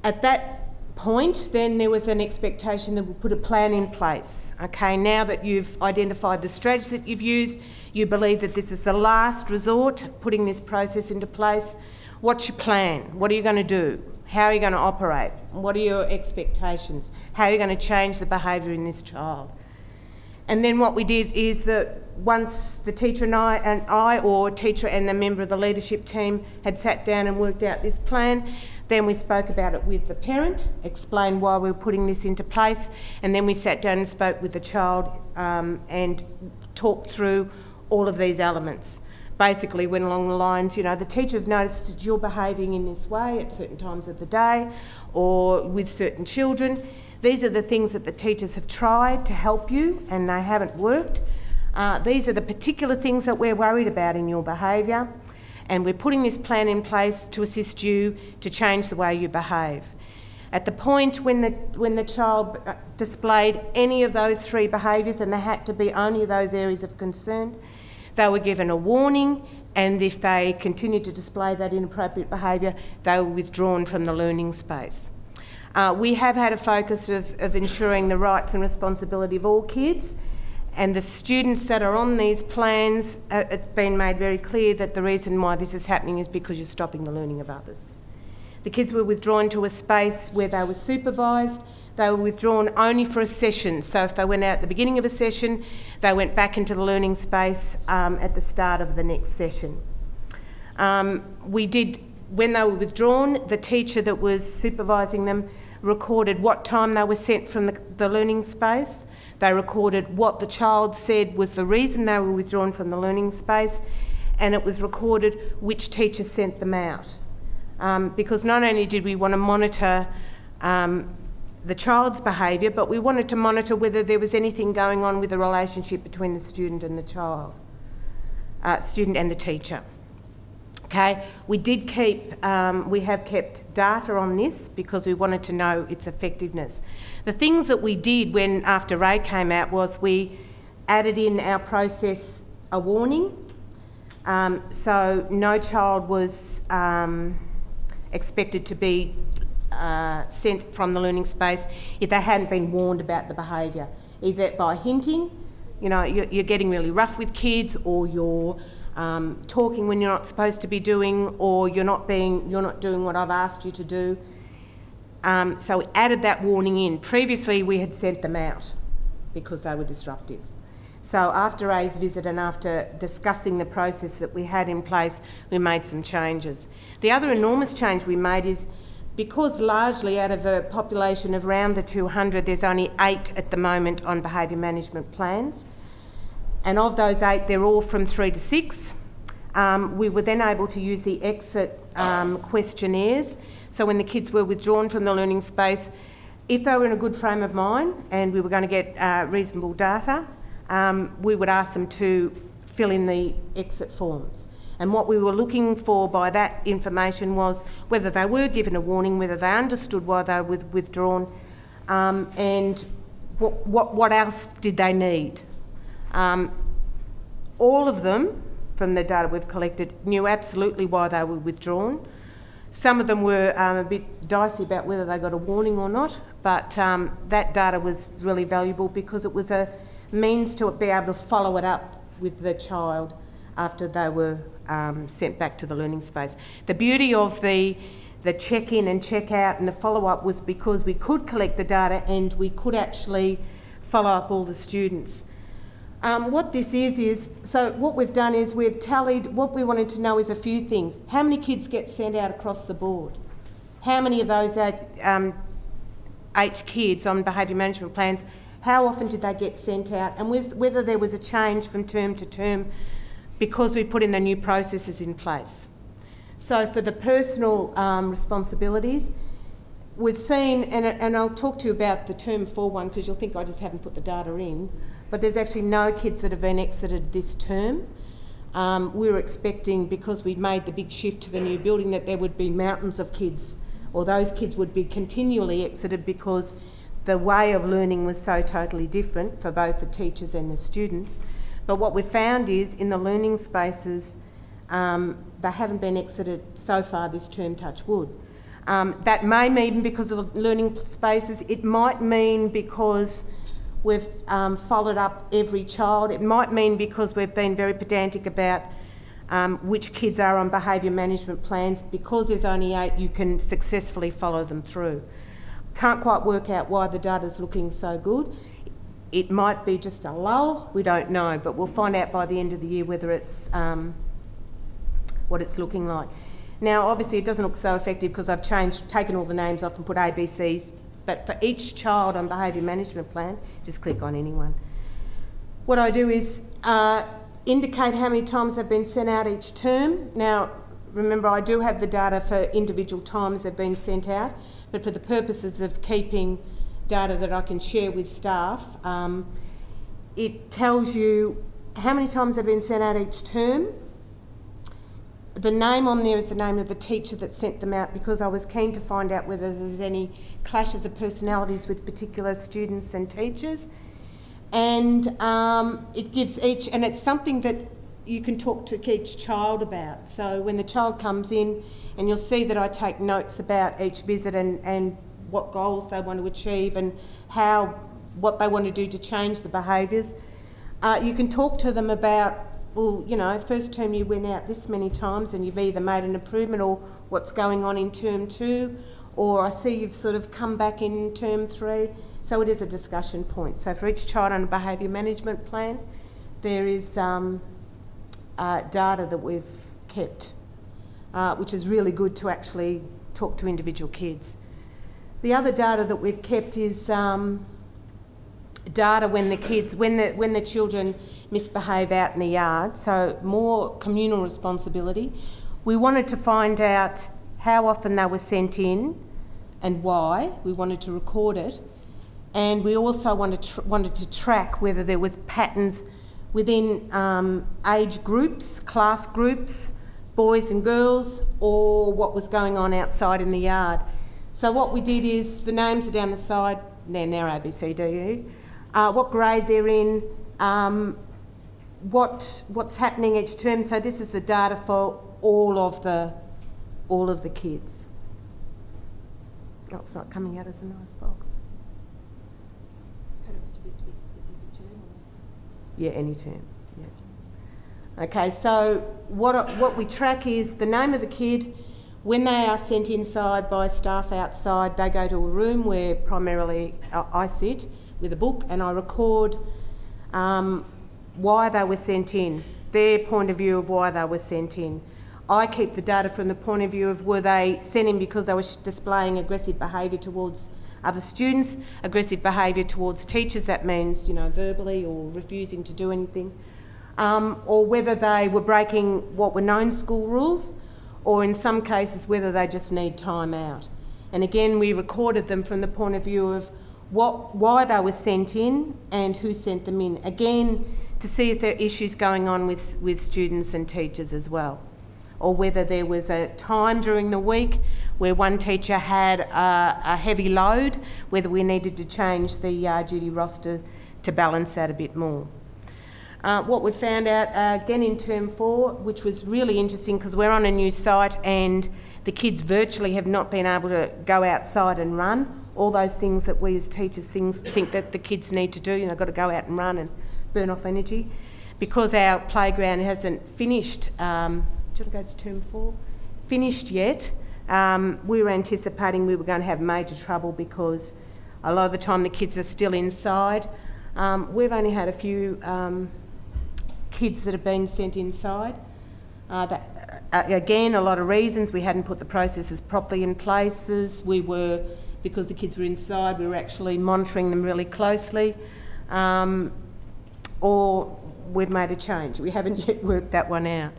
At that point, then there was an expectation that we'll put a plan in place. Okay, now that you've identified the strategy that you've used, you believe that this is the last resort, putting this process into place. What's your plan? What are you going to do? How are you going to operate? What are your expectations? How are you going to change the behaviour in this child? And then what we did is that once the teacher and I, or teacher and the member of the leadership team had sat down and worked out this plan, then we spoke about it with the parent, explained why we were putting this into place, and then we sat down and spoke with the child and talked through all of these elements. Basically went along the lines, you know, the teacher have noticed that you're behaving in this way at certain times of the day or with certain children. These are the things that the teachers have tried to help you and they haven't worked. These are the particular things that we're worried about in your behaviour, and we're putting this plan in place to assist you to change the way you behave. At the point when the child displayed any of those three behaviours, and there had to be only those areas of concern, they were given a warning, and if they continued to display that inappropriate behaviour, they were withdrawn from the learning space. We have had a focus of ensuring the rights and responsibility of all kids, and the students that are on these plans, it's been made very clear that the reason why this is happening is because you're stopping the learning of others. The kids were withdrawn to a space where they were supervised. They were withdrawn only for a session, so if they went out at the beginning of a session, they went back into the learning space at the start of the next session. When they were withdrawn, the teacher that was supervising them recorded what time they were sent from the learning space. They recorded what the child said was the reason they were withdrawn from the learning space, and it was recorded which teacher sent them out. Because not only did we want to monitor the child's behaviour, but we wanted to monitor whether there was anything going on with the relationship between the student and the child, student and the teacher. Okay, we have kept data on this because we wanted to know its effectiveness. The things that we did after Ray came out was we added in our process a warning. So no child was expected to be sent from the learning space if they hadn't been warned about the behaviour, either by hinting, you know, you're getting really rough with kids, or you're talking when you're not supposed to be doing, or you're not doing what I've asked you to do. So we added that warning in. Previously we had sent them out because they were disruptive. So after Ray's visit and after discussing the process that we had in place, we made some changes. The other enormous change we made is, because largely out of a population of around the 200, there's only 8 at the moment on behaviour management plans. And of those 8, they're all from 3 to 6. We were then able to use the exit questionnaires. So when the kids were withdrawn from the learning space, if they were in a good frame of mind and we were going to get reasonable data, we would ask them to fill in the exit forms. And what we were looking for by that information was whether they were given a warning, whether they understood why they were withdrawn, and what else did they need. All of them, from the data we've collected, knew absolutely why they were withdrawn. Some of them were a bit dicey about whether they got a warning or not, but that data was really valuable because it was a means to be able to follow it up with the child after they were sent back to the learning space. The beauty of the check-in and check-out and the follow-up was because we could collect the data and we could actually follow up all the students. What this is, so what we've done is we've tallied, what we wanted to know is a few things. How many kids get sent out across the board? How many of those 8 kids on behaviour management plans, how often did they get sent out? And whether there was a change from term to term because we put in the new processes in place. So for the personal responsibilities, we've seen, and I'll talk to you about the term 4 one because you'll think I just haven't put the data in, but there's actually no kids that have been exited this term. We were expecting, because we'd made the big shift to the new building, that there would be mountains of kids, or those kids would be continually exited because the way of learning was so totally different for both the teachers and the students. But what we found is, in the learning spaces, they haven't been exited so far this term, touch wood. That may mean because of the learning spaces. It might mean because we've followed up every child. It might mean because we've been very pedantic about which kids are on behaviour management plans. Because there's only 8, you can successfully follow them through. Can't quite work out why the data's looking so good. It might be just a lull, we don't know, but we'll find out by the end of the year whether it's what it's looking like. Now, obviously it doesn't look so effective because I've taken all the names off and put ABCs, but for each child on behaviour management plan, just click on anyone. What I do is indicate how many times they've been sent out each term. Now, remember, I do have the data for individual times they've been sent out, but for the purposes of keeping data that I can share with staff, it tells you how many times they've been sent out each term. The name on there is the name of the teacher that sent them out, because I was keen to find out whether there's any clashes of personalities with particular students and teachers. And it gives each, and it's something that you can talk to each child about. So when the child comes in, and you'll see that I take notes about each visit and what goals they want to achieve and what they want to do to change the behaviours. You can talk to them about, well, you know, first term you went out this many times and you've either made an improvement, or what's going on in term 2, or I see you've sort of come back in term 3. So it is a discussion point. So for each child on a behaviour management plan, there is data that we've kept, which is really good to actually talk to individual kids. The other data that we've kept is data when the children misbehave out in the yard, so more communal responsibility. We wanted to find out how often they were sent in and why. We wanted to record it, and we also wanted to track whether there was patterns within age groups, class groups, boys and girls, or what was going on outside in the yard. So what we did is, the names are down the side, they're now A, B, C, D, E, what grade they're in, what's happening each term. So this is the data for all of the kids. Oh, it's not coming out as a nice box. Yeah, any term. Yeah. Okay, so what we track is the name of the kid. When they are sent inside by staff outside, they go to a room where primarily I sit with a book, and I record why they were sent in, their point of view of why they were sent in. I keep the data from the point of view of, were they sent in because they were displaying aggressive behaviour towards other students, aggressive behaviour towards teachers, that means, you know, verbally or refusing to do anything, or whether they were breaking what were known school rules, or in some cases whether they just need time out. And again, we recorded them from the point of view of why they were sent in and who sent them in, again to see if there are issues going on with students and teachers as well, or whether there was a time during the week where one teacher had a heavy load, whether we needed to change the duty roster to balance that a bit more. What we found out again in term 4, which was really interesting because we're on a new site and the kids virtually have not been able to go outside and run, all those things that we as teachers think that the kids need to do, you know, got to go out and run and burn off energy. Because our playground hasn't finished, do you want to go to term 4? Finished yet, we were anticipating we were going to have major trouble because a lot of the time the kids are still inside. We've only had a few kids that have been sent inside. Again, a lot of reasons. We hadn't put the processes properly in places. Because the kids were inside, we were actually monitoring them really closely. Or we've made a change. We haven't yet worked that one out.